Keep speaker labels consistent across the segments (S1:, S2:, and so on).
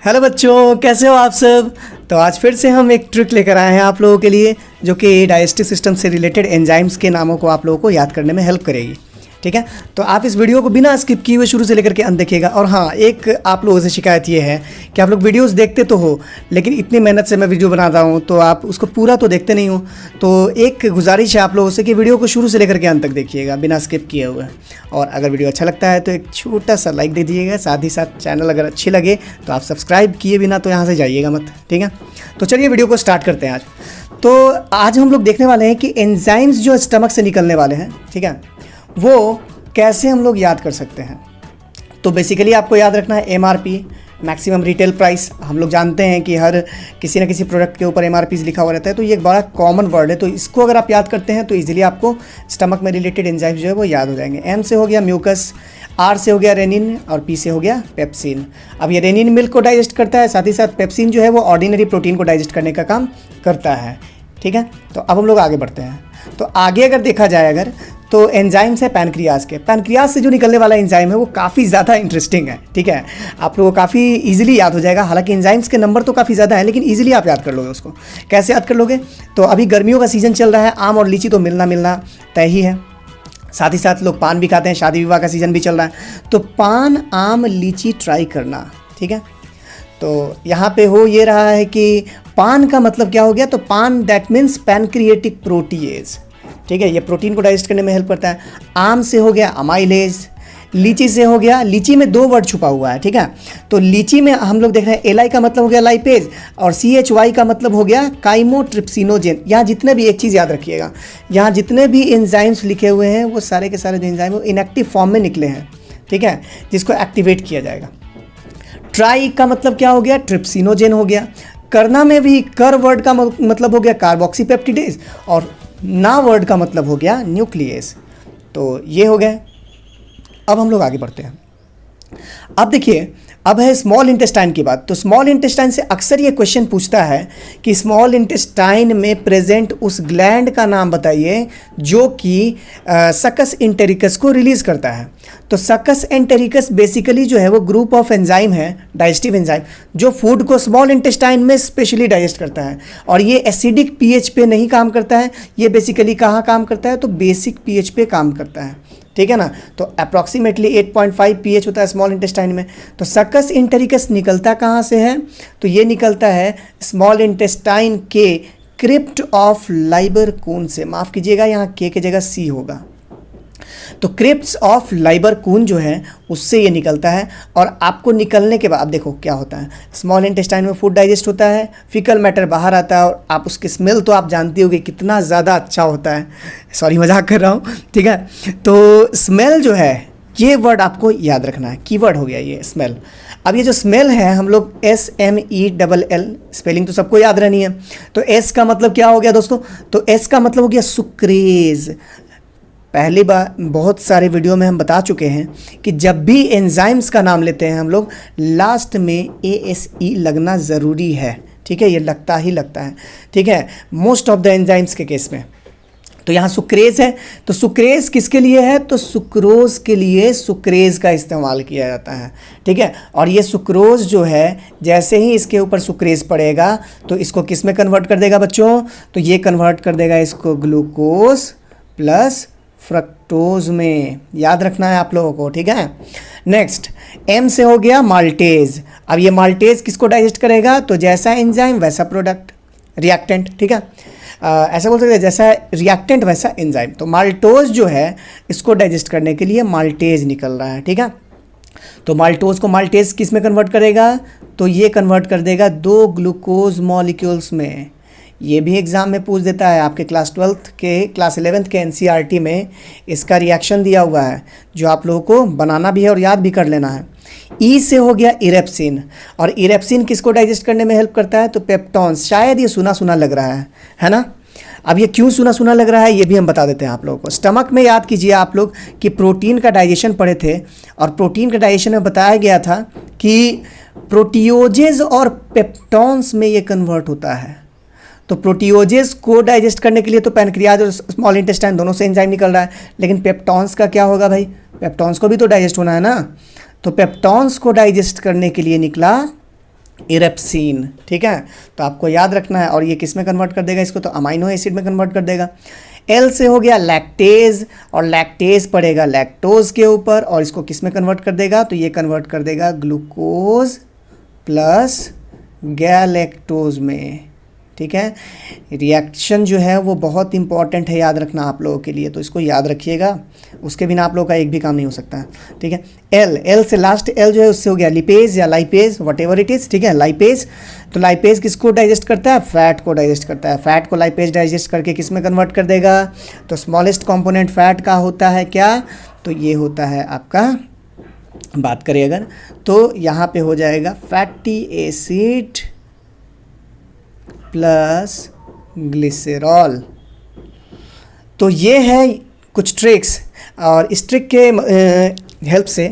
S1: Hello बच्चों, कैसे हो आप सब। तो आज फिर से हम एक ट्रिक लेकर आए हैं आप लोगों के लिए, जो कि डाइजेस्टिव सिस्टम से रिलेटेड एंजाइम्स के नामों को आप लोगों को याद करने में हेल्प करेगी। ठीक है, तो आप इस वीडियो को बिना स्किप किए हुए शुरू से लेकर के अंत देखिएगा। और हाँ, एक आप लोगों से शिकायत ये है कि आप लोग वीडियोस देखते तो हो, लेकिन इतनी मेहनत से मैं वीडियो बना रहा हूँ तो आप उसको पूरा तो देखते नहीं हो। तो एक गुजारिश है आप लोगों से कि वीडियो को शुरू से लेकर के अंत तक देखिएगा बिना स्किप किए हुए। और अगर वीडियो अच्छा लगता है तो एक छोटा सा लाइक दे दीजिएगा। साथ ही साथ चैनल अगर अच्छी लगे तो आप सब्सक्राइब किए बिना तो यहाँ से जाइएगा मत। ठीक है, तो चलिए वीडियो को स्टार्ट करते हैं। तो आज हम लोग देखने वाले हैं कि एंजाइम्स जो स्टमक से निकलने वाले हैं, ठीक है, वो कैसे हम लोग याद कर सकते हैं। तो बेसिकली आपको याद रखना है MRP, मैक्सिमम रिटेल प्राइस। हम लोग जानते हैं कि हर किसी न किसी प्रोडक्ट के ऊपर MRP लिखा हुआ रहता है, तो ये एक बड़ा कॉमन वर्ड है। तो इसको अगर आप याद करते हैं तो इजीली आपको स्टमक में रिलेटेड एंजाइम्स जो है वो याद हो जाएंगे। M से हो गया म्यूकस, R से हो गया रेनिन और P से हो गया पेप्सिन। अब ये रेनिन मिल्क को डाइजेस्ट करता है, साथ ही साथ पेप्सिन जो है वो ऑर्डिनरी प्रोटीन को डाइजेस्ट करने का काम करता है। ठीक है, तो अब हम लोग आगे बढ़ते हैं। तो आगे अगर देखा जाए अगर तो एंजाइम्स है पैनक्रियाज के। पैनक्रियाज से जो निकलने वाला एंजाइम है वो काफ़ी ज़्यादा इंटरेस्टिंग है। ठीक है, आप लोगों को काफ़ी इजीली याद हो जाएगा। हालांकि एंजाइम्स के नंबर तो काफ़ी ज़्यादा है, लेकिन इजीली आप याद कर लोगे उसको। कैसे याद कर लोगे? तो अभी गर्मियों का सीज़न चल रहा है, आम और लीची तो मिलना तय ही है। साथ ही साथ लोग पान भी खाते हैं, शादी विवाह का सीज़न भी चल रहा है। तो पान, आम, लीची ट्राई करना। ठीक है, तो यहाँ पे हो ये रहा है कि पान का मतलब क्या हो गया, तो पान दैट मीन्स पैनक्रिएटिक प्रोटीएज। ठीक है, ये प्रोटीन को डाइजेस्ट करने में हेल्प करता है। आम से हो गया अमाइलेज, लीची से हो गया, लीची में दो वर्ड छुपा हुआ है। ठीक है, तो लीची में हम लोग देख रहे हैं LI का मतलब हो गया लाइपेज और CHY का मतलब हो गया काइमोट्रिप्सिनोजेन। यहाँ जितने भी, एक चीज़ याद रखिएगा, यहाँ जितने भी एंजाइम्स लिखे हुए हैं वो सारे के सारे जो एंजाइम वो इनएक्टिव फॉर्म में निकले हैं। ठीक है, जिसको एक्टिवेट किया जाएगा। ट्राई का मतलब क्या हो गया, ट्रिप्सिनोजेन हो गया। करना में भी कर वर्ड का मतलब हो गया कार्बोक्सीपेप्टिडेज और ना वर्ड का मतलब हो गया न्यूक्लियस। तो ये हो गए। अब हम लोग आगे बढ़ते हैं। अब देखिए, अब है स्मॉल इंटेस्टाइन की बात। तो स्मॉल इंटेस्टाइन से अक्सर ये क्वेश्चन पूछता है कि स्मॉल इंटेस्टाइन में प्रेजेंट उस ग्लैंड का नाम बताइए जो कि सकस एंटेरिकस को रिलीज करता है। तो सकस एंटेरिकस बेसिकली जो है वो ग्रुप ऑफ एंजाइम है, डाइजेस्टिव एंजाइम, जो फूड को स्मॉल इंटेस्टाइन में स्पेशली डाइजेस्ट करता है। और ये एसिडिक pH पे नहीं काम करता है, ये बेसिकली कहाँ काम करता है, तो बेसिक pH पे काम करता है। ठीक है ना, तो अप्रॉक्सीमेटली 8.5 pH होता है स्मॉल इंटेस्टाइन में। तो सकस एंटेरिकस निकलता कहाँ से है, तो ये निकलता है स्मॉल इंटेस्टाइन के क्रिप्ट ऑफ लाइबरकून से। माफ़ कीजिएगा, यहाँ के की जगह C होगा। तो क्रिप्ट्स ऑफ लाइबरकून जो है उससे ये निकलता है। और आपको निकलने के बाद देखो क्या होता है, स्मॉल इंटेस्टाइन में फूड डाइजेस्ट होता है, फीकल मैटर बाहर आता है और आप उसकी स्मेल तो आप जानती होगी कितना ज़्यादा अच्छा होता है। सॉरी, मजाक कर रहा हूँ। ठीक है, तो स्मेल जो है ये वर्ड आपको याद रखना है, कीवर्ड हो गया ये स्मेल। अब ये जो स्मेल है हम लोग SMELL, स्पेलिंग तो सबको याद रहनी है। तो S का मतलब क्या हो गया दोस्तों, तो S का मतलब हो गया सुक्रेज। पहली बार बहुत सारे वीडियो में हम बता चुके हैं कि जब भी एंजाइम्स का नाम लेते हैं हम लोग लास्ट में ASE लगना ज़रूरी है। ठीक है, ये लगता ही लगता है। ठीक है, मोस्ट ऑफ द एंजाइम्स के केस में। तो यहाँ सुक्रेज है, तो सुक्रेज किसके लिए है, तो सुक्रोज के लिए सुक्रेज का इस्तेमाल किया जाता है। ठीक है, और ये सुक्रोज जो है जैसे ही इसके ऊपर सुक्रेज पड़ेगा तो इसको किस में कन्वर्ट कर देगा बच्चों, तो ये कन्वर्ट कर देगा इसको ग्लूकोज प्लस फ्रक्टोज में। याद रखना है आप लोगों को। ठीक है, नेक्स्ट M से हो गया माल्टेज। अब ये माल्टेज किसको डाइजेस्ट करेगा, तो जैसा एंजाइम वैसा प्रोडक्ट, रिएक्टेंट। ठीक है, ऐसा बोल सकते हैं जैसा रिएक्टेंट वैसा एंजाइम। तो माल्टोज जो है इसको डाइजेस्ट करने के लिए माल्टेज निकल रहा है। ठीक है, तो माल्टोज को माल्टेज किस में कन्वर्ट करेगा, तो ये कन्वर्ट कर देगा 2 ग्लूकोज मॉलिक्यूल्स में। ये भी एग्जाम में पूछ देता है, आपके क्लास 11th के NCERT में इसका रिएक्शन दिया हुआ है जो आप लोगों को बनाना भी है और याद भी कर लेना है। E से हो गया इरेप्सिन, और इरेप्सिन किसको डाइजेस्ट करने में हेल्प करता है, तो पेप्टॉन्स। शायद ये सुना सुना लग रहा है ना। अब ये क्यों सुना सुना लग रहा है ये भी हम बता देते हैं आप लोगों को। स्टमक में याद कीजिए आप लोग कि प्रोटीन का डाइजेशन पढ़े थे, और प्रोटीन का डाइजेशन में बताया गया था कि प्रोटियोजेज और पेप्टॉन्स में ये कन्वर्ट होता है। तो प्रोटियोजेस को डाइजेस्ट करने के लिए तो पैनक्रियाज और स्मॉल इंटेस्टाइन दोनों से एंजाइम निकल रहा है, लेकिन पेप्टॉन्स का क्या होगा भाई, पेप्टॉन्स को भी तो डाइजेस्ट होना है ना। तो पेप्टॉन्स को डाइजेस्ट करने के लिए निकला इरेप्सिन, ठीक है। तो आपको याद रखना है, और ये किस में कन्वर्ट कर देगा इसको, तो अमाइनो एसिड में कन्वर्ट कर देगा। एल से हो गया लैक्टेज, और लैक्टेज पड़ेगा लैक्टोज के ऊपर, और इसको किस में कन्वर्ट कर देगा, तो ये कन्वर्ट कर देगा ग्लूकोज प्लस गैलेक्टोज में, ठीक है। रिएक्शन जो है वो बहुत इंपॉर्टेंट है, याद रखना आप लोगों के लिए, तो इसको याद रखिएगा, उसके बिना आप लोगों का एक भी काम नहीं हो सकता है, ठीक है। एल से लास्ट एल जो है उससे हो गया लिपेज या lipase, what ever it is, ठीक है। लाइपेज, तो लाइपेज किसको डाइजेस्ट करता है, फैट को डाइजेस्ट करता है। फैट को लाइपेज डाइजेस्ट करके किस में कन्वर्ट कर देगा, तो स्मॉलेस्ट कॉम्पोनेंट फैट का होता है क्या, तो ये होता है आपका, बात करें अगर तो यहाँ पे हो जाएगा फैटी एसिड प्लस ग्लिसरॉल। तो ये है कुछ ट्रिक्स, और इस ट्रिक के हेल्प से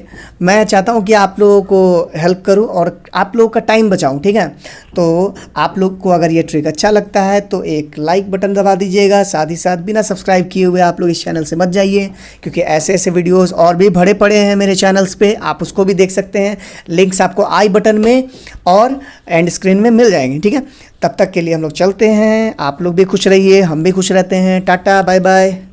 S1: मैं चाहता हूँ कि आप लोगों को हेल्प करूँ और आप लोगों का टाइम बचाऊँ, ठीक है। तो आप लोग को अगर ये ट्रिक अच्छा लगता है तो एक लाइक बटन दबा दीजिएगा, साथ ही साथ बिना सब्सक्राइब किए हुए आप लोग इस चैनल से मत जाइए, क्योंकि ऐसे ऐसे वीडियोस और भी भरे पड़े हैं मेरे चैनल्स पे, आप उसको भी देख सकते हैं। लिंक्स आपको आई बटन में और एंड स्क्रीन में मिल जाएंगे, ठीक है। तब तक के लिए हम लोग चलते हैं, आप लोग भी खुश रहिए, हम भी खुश रहते हैं। Tata bye bye.